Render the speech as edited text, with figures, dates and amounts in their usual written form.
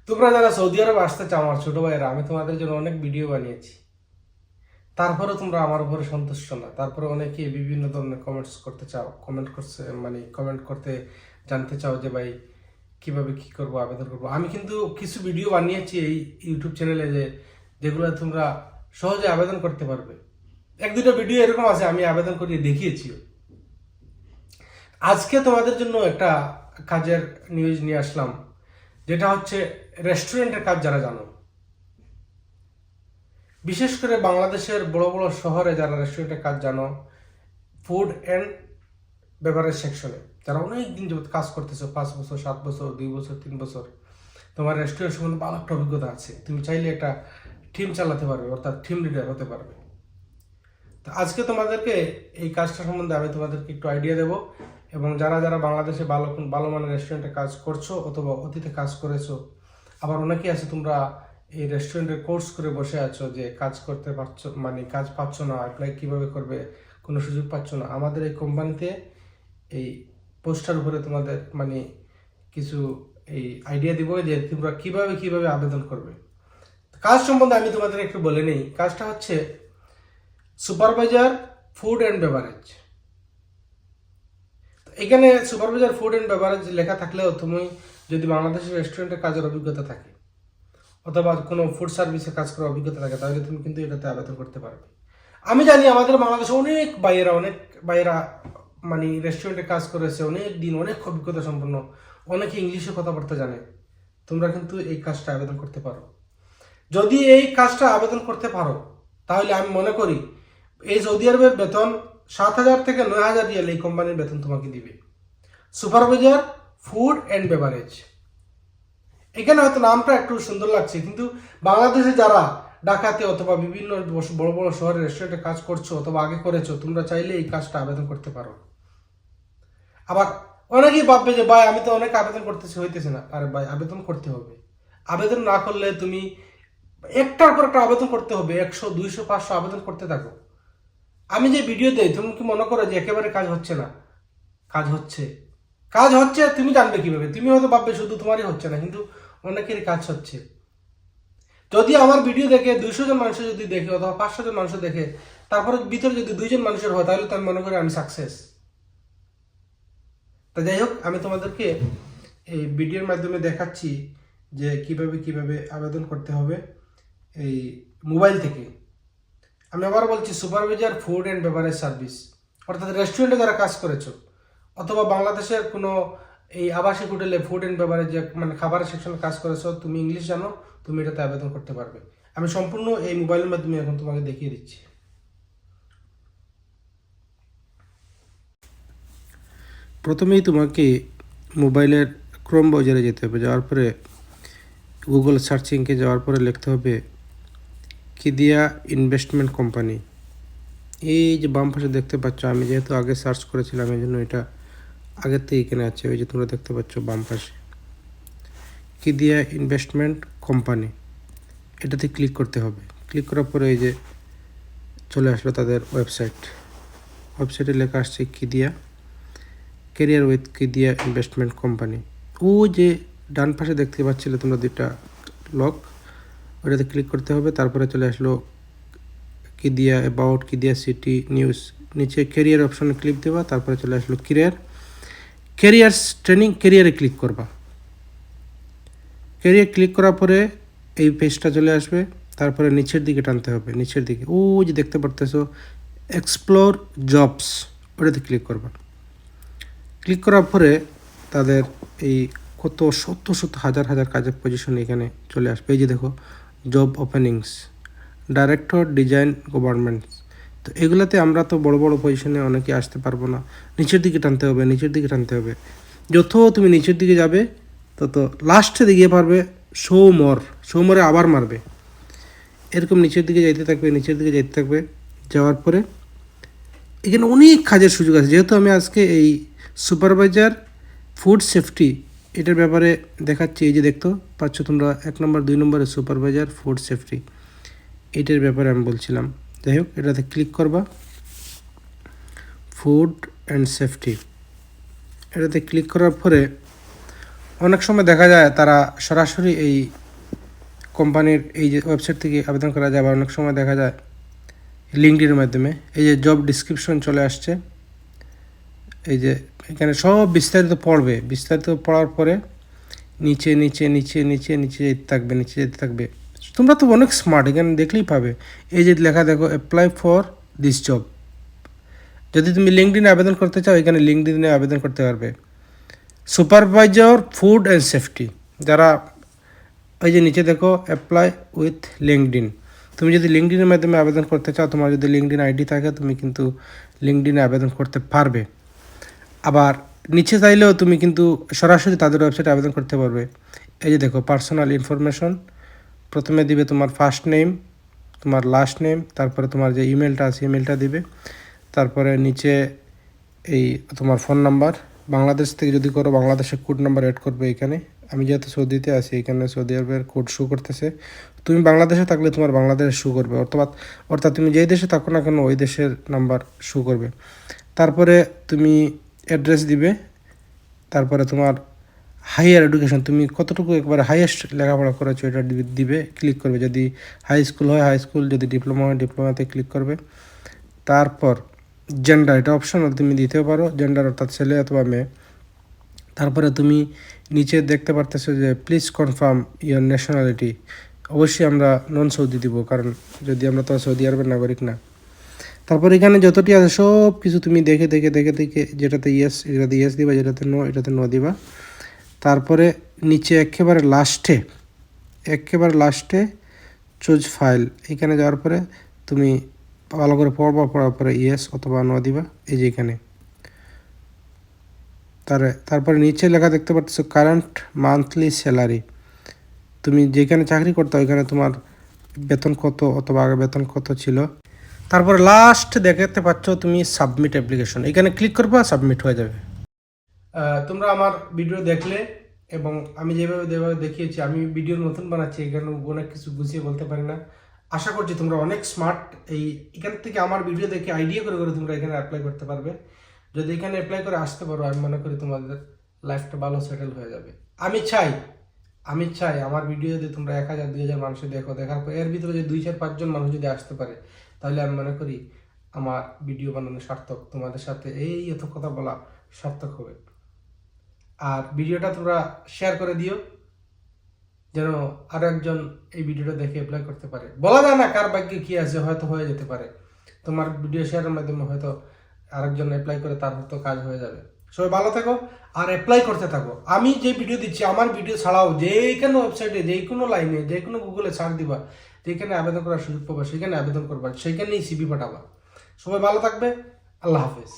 তোমরা যারা সৌদি আরব আসতে চাও আমার ছোট ভাইয়েরা, আমি তোমাদের জন্য অনেক ভিডিও বানিয়েছি, তারপরে তোমরা আমার উপরে সন্তুষ্ট না। তারপরে অনেকে বিভিন্ন ধরনের কমেন্টস করতে চাও, কমেন্ট করছে মানে কমেন্ট করতে জানতে চাও যে ভাই কিভাবে কি করব, আবেদন করব। আমি কিন্তু কিছু ভিডিও বানিয়েছি এই ইউটিউব চ্যানেলে যেগুলো তোমরা সহজে আবেদন করতে পারবে। এক দুটো ভিডিও এরকম আছে আমি আবেদন করিয়ে দেখিয়েছিও। আজকে তোমাদের জন্য একটা কাজের নিউজ নিয়ে আসলাম, যেটা হচ্ছে রেস্টুরেন্টের কাজ। যারা জানো, বিশেষ করে বাংলাদেশের বড় বড় শহরে যারা রেস্টুরেন্টের কাজ জানো, ফুড অ্যান্ড বেভারেজ সেকশনে যারা অনেক দিন যাবত কাজ করতেছো, 5 বছর 7 বছর 2 বছর 3 বছর, তোমার রেস্টুরেন্ট সম্বন্ধে ভালো একটা অভিজ্ঞতা আছে, তুমি চাইলে একটা টিম চালাতে পারবে, অর্থাৎ টিম লিডার হতে পারবে। তো আজকে তোমাদেরকে এই কাজটা সম্বন্ধে আমি তোমাদেরকে একটু আইডিয়া দেবো, এবং যারা যারা বাংলাদেশে ভালো ভালো মানের রেস্টুরেন্টে কাজ করছো অথবা অতীতে কাজ করেছো, আবার অনেকেই আছে তোমরা এই রেস্টুরেন্টের কোর্স করে বসে আছো যে কাজ করতে পারছো, মানে কাজ পাচ্ছ না, অ্যাপ্লাই কীভাবে করবে, কোনো সুযোগ পাচ্ছ না। আমাদের এই কোম্পানিতে এই পোস্টার উপরে তোমাদের মানে কিছু এই আইডিয়া দিব যে তোমরা কিভাবে আবেদন করবে। কাজ সম্বন্ধে আমি তোমাদের একটু বলে নিই। কাজটা হচ্ছে সুপারভাইজার ফুড অ্যান্ড বেভারেজ। এখানে সুপারভাইজার ফুড অ্যান্ড বেভারেজ লেখা থাকলেও তুমি যদি বাংলাদেশের রেস্টুরেন্টের কাজের অভিজ্ঞতা থাকে অথবা কোনো ফুড সার্ভিসে কাজ করার অভিজ্ঞতা থাকে, তাহলে তুমি কিন্তু এটাতে আবেদন করতে পারবে। আমি জানি আমাদের বাংলাদেশে অনেক বাইরেরা মানে রেস্টুরেন্টে কাজ করেছে অনেক দিন, অনেক অভিজ্ঞতা সম্পন্ন, অনেকে ইংলিশে কথাবার্তা জানে। তোমরা কিন্তু এই কাজটা আবেদন করতে পারো। যদি এই কাজটা আবেদন করতে পারো তাহলে আমি মনে করি এই সৌদি আরবের বেতন 7,000 থেকে 9,000 রিয়াল এই কোম্পানির বেতন তোমাকে দিবে। সুপারভাইজার ফুড অ্যান্ড বেভারেজ, এখানে হয়তো নামটা একটু সুন্দর লাগছে, কিন্তু বাংলাদেশে যারা ঢাকাতে অথবা বিভিন্ন বড় বড় শহরের রেস্টুরেন্টে কাজ করছো অথবা আগে করেছো, তোমরা চাইলে এই কাজটা আবেদন করতে পারো। আবার অনেকেই ভাববে যে ভাই আমি তো অনেক আবেদন করতেছি, হইতেছে না। আরে ভাই, আবেদন করতে হবে। আবেদন না করলে তুমি একটার পর একটা আবেদন করতে হবে, 100 200 500 আবেদন করতে থাকো। আমি যে ভিডিও দেই, তুমি কি মনে করো যে একেবারে কাজ হচ্ছে না? কাজ হচ্ছে, কাজ হচ্ছে। তুমি জানবে কিভাবে? তুমি হয়তো ভাববে শুধু তোমারই হচ্ছে না, কিন্তু অনেকেরই কাজ হচ্ছে। যদি আমার ভিডিও দেখে 200 জন মানুষ যদি দেখে অথবা 500 জন মানুষ দেখে, তারপরে ভিতরে যদি 2 জন মানুষের হয়, তাহলে তো আমি মনে করি আমি সাকসেস। তা যাই হোক, আমি তোমাদেরকে এই ভিডিওর মাধ্যমে দেখাচ্ছি যে কিভাবে আবেদন করতে হবে এই মোবাইল থেকে। আমি আবার বলছি, supervisor food and beverage service, অর্থাৎ রেস্টুরেন্টে যারা কাজ করেছো অথবা বাংলাদেশের কোনো এই আবাসিক হোটেলে ফুড অ্যান্ড বেভারেজ মানে খাবারের সেকশনে কাজ করেছো, তুমি ইংলিশ জানো, তুমি এটাতে আবেদন করতে পারবে। আমি সম্পূর্ণ এই মোবাইলের মাধ্যমে এখন তোমাকে দেখিয়ে দিচ্ছি। প্রথমেই তোমাকে মোবাইলের ক্রোম ব্রাউজারে যেতে হবে, যাওয়ার পরে গুগল সার্চিংকে যাওয়ার পরে লিখতে হবে কিদিয়া ইনভেস্টমেন্ট কোম্পানি। এই যে বাম পাশে দেখতে পাচ্ছ, আমি যেহেতু আগে সার্চ করেছিলাম এই জন্য এটা আগের থেকে এখানে আছে। ওই যে তোমরা দেখতে পাচ্ছ বাম পাশে কিদিয়া ইনভেস্টমেন্ট কোম্পানি, এটাতে ক্লিক করতে হবে। ক্লিক করার পরে এই যে চলে আসলো তাদের ওয়েবসাইটে লেখা আসছে কিদিয়া ক্যারিয়ার উইথ কিদিয়া ইনভেস্টমেন্ট কোম্পানি। ও যে ডান পাশে দেখতে পাচ্ছিলে তোমরা দুটা লক, ওটাতে ক্লিক করতে হবে। তারপরে চলে আসলো কিদিয়া অ্যাবাউট, কিদিয়া সিটি নিউজ, নিচে ক্যারিয়ার অপশনে ক্লিক দেবা। তারপরে চলে আসলো ক্যারিয়ার্স ট্রেনিং, ক্যারিয়ারে ক্লিক করবা। ক্যারিয়ার ক্লিক করার পরে এই পেজটা চলে আসবে। তারপরে নিচের দিকে টানতে হবে, নিচের দিকে ও যে দেখতে পারতেছো এক্সপ্লোর জবস, ওটাতে ক্লিক করবা। ক্লিক করার পরে তাদের এই কত শত হাজার কাজের পজিশন এখানে চলে আসবে। এই যে দেখো job openings, director design governments. তো এগুলাতে আমরা তো বড় বড় পজিশনে অনেকে আসতে পারবো না, নিচের দিকে টানতে হবে। যত তুমি নিচের দিকে যাবে তত লাস্টে দিকে পারবে শো মোরে আবার মারবে, এরকম নিচের দিকে যাইতে থাকবে। যাওয়ার পরে এখানে অনেক কাজের সুযোগ আছে। যেহেতু আমি আজকে এই সুপারভাইজার ফুড সেফটি এটার ব্যাপারে দেখাচ্ছি, এই যে দেখতে পাচ্ছ তোমরা 1 নম্বর 2 নম্বরে সুপারভাইজার ফুড সেফটি, এটার ব্যাপারে আমি বলছিলাম। যাই হোক, এটাতে ক্লিক করবা, ফুড অ্যান্ড সেফটি, এটাতে ক্লিক করার পরে অনেক সময় দেখা যায় তারা সরাসরি এই কোম্পানির এই যে ওয়েবসাইট থেকে আবেদন করা যায়, আবার অনেক সময় দেখা যায় লিঙ্কডিনের মাধ্যমে। এই যে জব ডিসক্রিপশন চলে আসছে, এই যে এখানে সব বিস্তারিত পড়বে, বিস্তারিত পড়ার পরে নিচে নিচে নিচে নিচে নিচে যেতে থাকবে, নিচে যেতে থাকবে। তোমরা তো অনেক স্মার্ট, এখানে দেখলেই পাবে এই যে লেখা দেখো, অ্যাপ্লাই ফর দিস জব। যদি তুমি লিঙ্কডিনে আবেদন করতে চাও, এখানে লিঙ্কডিনে আবেদন করতে পারবে। সুপারভাইজার ফুড অ্যান্ড সেফটি, যারা এই যে নিচে দেখো অ্যাপ্লাই উইথ লিঙ্কডিন। তুমি যদি লিঙ্কডিনের মাধ্যমে আবেদন করতে চাও, তোমার যদি লিঙ্কডিন আইডি থাকে, তুমি কিন্তু লিঙ্কডিনে আবেদন করতে পারবে। আবার নিচে চাইলেও তুমি কিন্তু সরাসরি তাদের ওয়েবসাইটে আবেদন করতে পারবে। এই যে দেখো পার্সোনাল ইনফরমেশন, প্রথমে দিবে তোমার ফার্স্ট নেম, তোমার লাস্ট নেম, তারপরে তোমার যে ইমেলটা আছে ইমেলটা দিবে, তারপরে নিচে এই তোমার ফোন নাম্বার। বাংলাদেশ থেকে যদি করো, বাংলাদেশের কোড নাম্বার অ্যাড করবে এখানে। আমি যেহেতু সৌদিতে আছি, এখানে সৌদি আরবের কোড শো করতেছে। তুমি বাংলাদেশে থাকলে তোমার বাংলাদেশের শো করবে, অর্থাৎ তুমি যেই দেশে থাকো না কেন ওই দেশের নাম্বার শো করবে। তারপরে তুমি অ্যাড্রেস দিবে, তারপরে তোমার হাইয়ার এডুকেশন, তুমি কতটুকু একবারে হাইয়েস্ট লেখাপড়া করেছো এটা দিবে, ক্লিক করবে। যদি হাই স্কুল হয় হাই স্কুল, যদি ডিপ্লোমা হয় ডিপ্লোমাতে ক্লিক করবে। তারপর জেন্ডার, এটা অপশনাল, তুমি দিতেও পারো জেন্ডার, অর্থাৎ ছেলে অথবা মেয়ে। তারপরে তুমি নিচে দেখতে পারতেছো যে প্লিজ কনফার্ম ইয়োর ন্যাশনালিটি। অবশ্যই আমরা নন সৌদি দিব, কারণ যদি আমরা তো সৌদি আরবের নাগরিক না। তারপর এখানে যতটি আছে সব কিছু তুমি দেখে দেখে দেখে দেখে যেটাতে ইয়েস এটাতে ইয়েস দিবা, যেটাতে নো এটাতে নো দিবা। তারপরে নিচে একেবারে লাস্টে চুজ ফাইল, এখানে যাওয়ার পরে তুমি ভালো করে পড়ার পরে ইয়েস অথবা নো দিবা। এই যে এখানে তারপরে নিচে লেখা দেখতে পাচ্ছ কারেন্ট মান্থলি স্যালারি। তুমি যেখানে চাকরি করতে ওইখানে তোমার বেতন কত অথবা আগে বেতন কত ছিল। তারপরে লাস্ট দেখতে পাচ্ছ তুমি সাবমিট অ্যাপ্লিকেশন, এখানে ক্লিক করবা, সাবমিট হয়ে যাবে। তোমরা আমার ভিডিও দেখলে এবং আমি যেভাবে দেখিয়েছি, আমি ভিডিও নতুন বানাচ্ছি, এখানে অনেক কিছু গুছিয়ে বলতে পারি না। আশা করছি তোমরা অনেক স্মার্ট, এখান থেকে আমার ভিডিও দেখে আইডিয়া করে করে তোমরা এখানে অ্যাপ্লাই করতে পারবে। যদি এখানে অ্যাপ্লাই করে আসতে পারো, আমি মনে করি তোমাদের লাইফটা ভালো সেটেল হয়ে যাবে। আমি চাই আমার ভিডিও যদি তোমরা 1000-2000 মানুষ দেখার পর এর ভিতরে যদি 2-4-5 জন মানুষ যদি আসতে পারে, তাহলে আমি মনে করি আমার ভিডিও বানানো সার্থক, তোমাদের সাথে এত কথা বলা সার্থক হবে। আর ভিডিওটা তোমরা শেয়ার করে দিও, যেন আরো একজন এই ভিডিওটা দেখে অ্যাপ্লাই করতে পারে। বলা যায় না কার ভাগ্যে কি আছে, হয়তো হয়ে যেতে পারে। তোমার ভিডিও শেয়ারের মাধ্যমে হয়তো আরেকজন অ্যাপ্লাই করে তার হয়তো কাজ হয়ে যাবে। সবাই ভালো থাকো আর অ্যাপ্লাই করতে থাকো। আমি যে ভিডিও দিচ্ছি, আমার ভিডিও ছাড়াও যে কোনো ওয়েবসাইটে, যে কোনো লাইনে, যে কোনো গুগলে সার্চ দিবা, যেখানে আবেদন করার সুযোগ পাবা সেখানে আবেদন করবা, সেখানেই সিভি পাঠাবা। সবাই ভালো থাকবে। আল্লাহ হাফেজ।